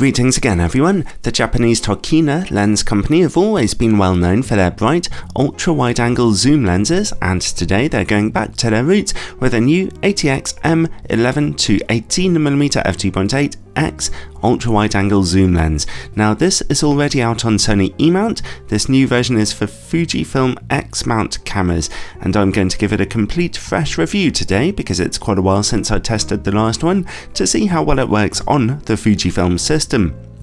Greetings again everyone. The Japanese Tokina lens company have always been well known for their bright, ultra-wide-angle zoom lenses, and today they're going back to their roots with a new ATX-M 11 to 18mm f2.8x ultra-wide-angle zoom lens. Now this is already out on Sony E-mount. This new version is for Fujifilm X-mount cameras, and I'm going to give it a complete fresh review today because it's quite a while since I tested the last one to see how well it works on the Fujifilm system.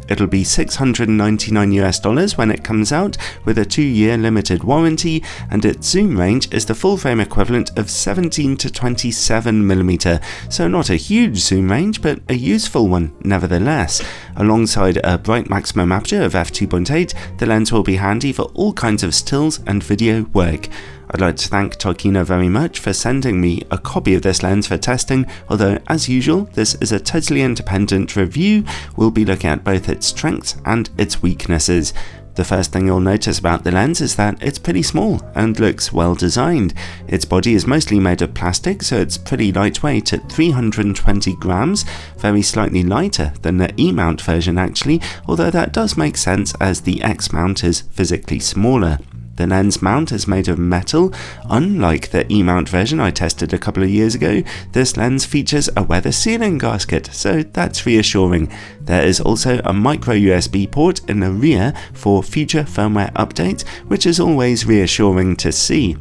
It'll be $699 when it comes out with a 2-year limited warranty, and its zoom range is the full frame equivalent of 17 to 27mm, so not a huge zoom range but a useful one nevertheless. Alongside a bright maximum aperture of f2.8, the lens will be handy for all kinds of stills and video work. I'd like to thank Tokina very much for sending me a copy of this lens for testing, although as usual this is a totally independent review. We'll be looking at both its strengths and its weaknesses. The first thing you'll notice about the lens is that it's pretty small and looks well designed. Its body is mostly made of plastic, so it's pretty lightweight at 320 grams, very slightly lighter than the E-mount version actually, although that does make sense as the X-mount is physically smaller. The lens mount is made of metal. Unlike the E-mount version I tested a couple of years ago, this lens features a weather sealing gasket, so that's reassuring. There is also a micro USB port in the rear for future firmware updates, which is always reassuring to see.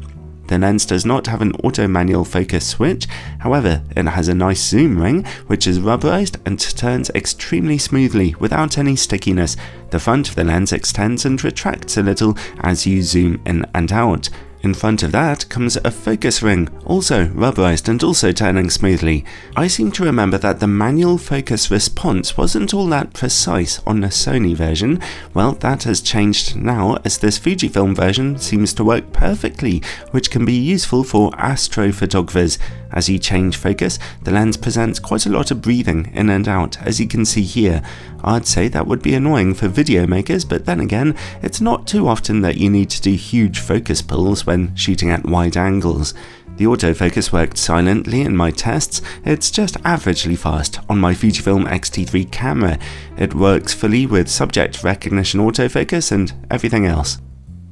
The lens does not have an auto manual focus switch, however it has a nice zoom ring which is rubberized and turns extremely smoothly without any stickiness. The front of the lens extends and retracts a little as you zoom in and out. In front of that comes a focus ring, also rubberized and also turning smoothly. I seem to remember that the manual focus response wasn't all that precise on the Sony version. Well, that has changed now as this Fujifilm version seems to work perfectly, which can be useful for astrophotographers. As you change focus, the lens presents quite a lot of breathing in and out, as you can see here. I'd say that would be annoying for video makers, but then again, it's not too often that you need to do huge focus pulls when shooting at wide angles. The autofocus worked silently in my tests. It's just averagely fast on my Fujifilm X-T3 camera. It works fully with subject recognition autofocus and everything else.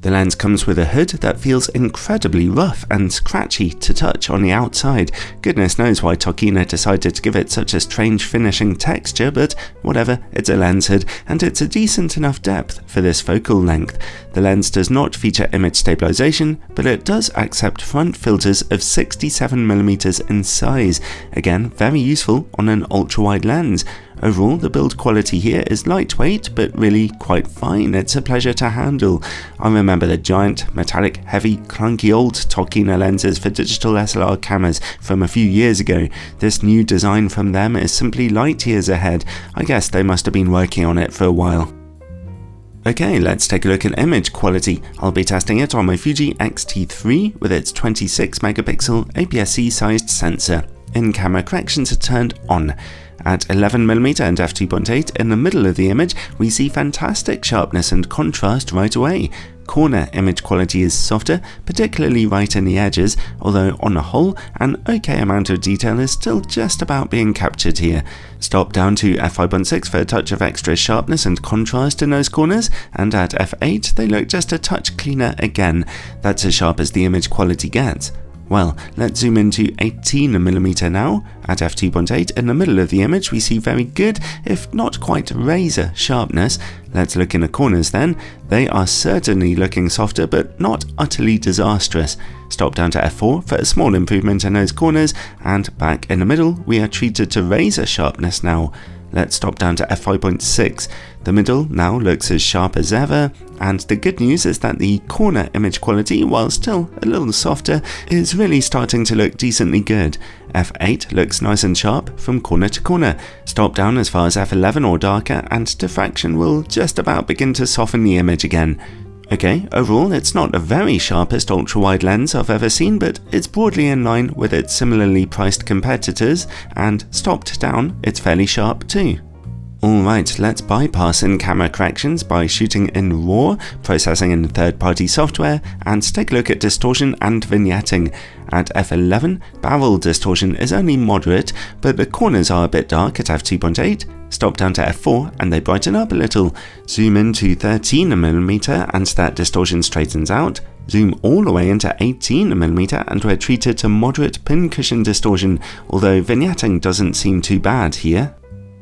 The lens comes with a hood that feels incredibly rough and scratchy to touch on the outside. Goodness knows why Tokina decided to give it such a strange finishing texture, but whatever, it's a lens hood and it's a decent enough depth for this focal length. The lens does not feature image stabilization, but it does accept front filters of 67mm in size. Again, very useful on an ultra-wide lens. Overall, the build quality here is lightweight, but really quite fine. It's a pleasure to handle. I remember the giant, metallic, heavy, clunky old Tokina lenses for digital SLR cameras from a few years ago. This new design from them is simply light years ahead. I guess they must have been working on it for a while. Okay, let's take a look at image quality. I'll be testing it on my Fuji X-T3 with its 26MP aps-c sized sensor. In-camera corrections are turned on. At 11mm and f2.8 in the middle of the image, we see fantastic sharpness and contrast right away. Corner image quality is softer, particularly right in the edges, although on the whole, an okay amount of detail is still just about being captured here. Stop down to f5.6 for a touch of extra sharpness and contrast in those corners, and at f8 they look just a touch cleaner again. That's as sharp as the image quality gets. Well, let's zoom into 18mm now. At f2.8 in the middle of the image we see very good, if not quite razor sharpness. Let's look in the corners then. They are certainly looking softer but not utterly disastrous. Stop down to f4 for a small improvement in those corners, and back in the middle we are treated to razor sharpness now. Let's stop down to f5.6. The middle now looks as sharp as ever, and the good news is that the corner image quality, while still a little softer, is really starting to look decently good. f8 looks nice and sharp from corner to corner. Stop down as far as f11 or darker, and diffraction will just about begin to soften the image again. Okay, overall it's not the very sharpest ultra-wide lens I've ever seen, but it's broadly in line with its similarly priced competitors, and stopped down it's fairly sharp too. Alright, let's bypass in-camera corrections by shooting in RAW, processing in third-party software, and take a look at distortion and vignetting. At f11, barrel distortion is only moderate, but the corners are a bit dark at f2.8, Stop down to f4 and they brighten up a little. Zoom into 13mm and that distortion straightens out. Zoom all the way into 18mm and we're treated to moderate pincushion distortion, although vignetting doesn't seem too bad here.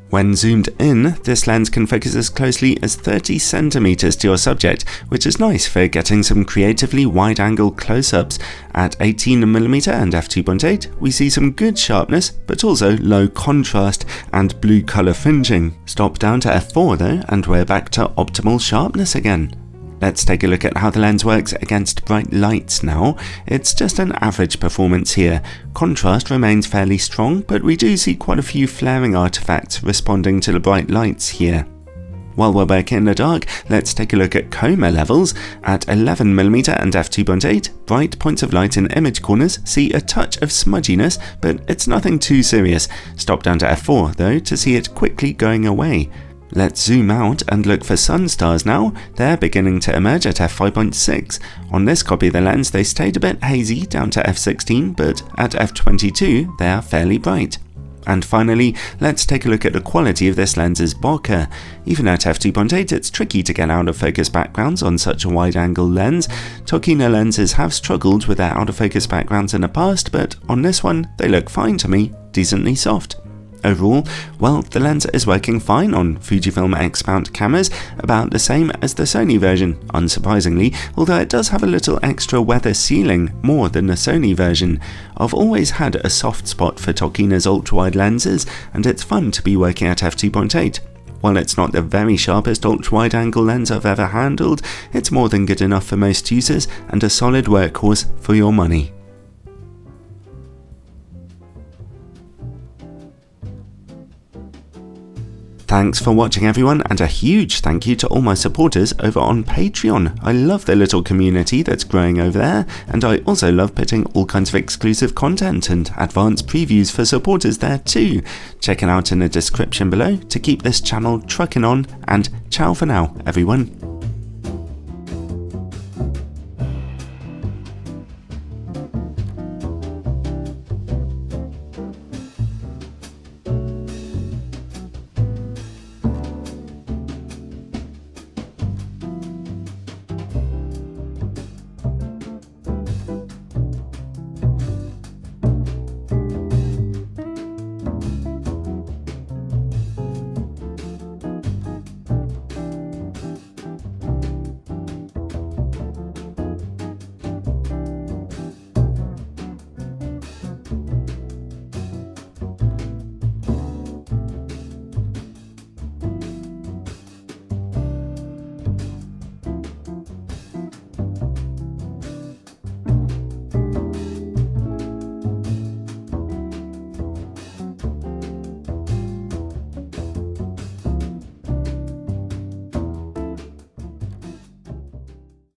When zoomed in, this lens can focus as closely as 30 centimeters to your subject, which is nice for getting some creatively wide-angle close-ups. At 18mm and f2.8, we see some good sharpness, but also low contrast and blue color fringing. Stop down to f4 though, and we're back to optimal sharpness again. Let's take a look at how the lens works against bright lights now. It's just an average performance here. Contrast remains fairly strong, but we do see quite a few flaring artifacts responding to the bright lights here. While we're back in the dark, let's take a look at chroma levels. At 11mm and f2.8, bright points of light in image corners see a touch of smudginess, but it's nothing too serious. Stop down to f4 though to see it quickly going away. Let's zoom out and look for sunstars now. They're beginning to emerge at f5.6. On this copy of the lens they stayed a bit hazy down to f16, but at f22 they are fairly bright. And finally, let's take a look at the quality of this lens's bokeh. Even at f2.8 it's tricky to get out of focus backgrounds on such a wide angle lens. Tokina lenses have struggled with their out of focus backgrounds in the past, but on this one they look fine to me, decently soft. Overall, well, the lens is working fine on Fujifilm X-mount cameras, about the same as the Sony version, unsurprisingly, although it does have a little extra weather sealing, more than the Sony version. I've always had a soft spot for Tokina's ultra-wide lenses, and it's fun to be working at f2.8. While it's not the very sharpest ultra-wide angle lens I've ever handled, it's more than good enough for most users, and a solid workhorse for your money. Thanks for watching everyone, and a huge thank you to all my supporters over on Patreon. I love the little community that's growing over there, and I also love putting all kinds of exclusive content and advanced previews for supporters there too. Check it out in the description below to keep this channel trucking on, and ciao for now everyone.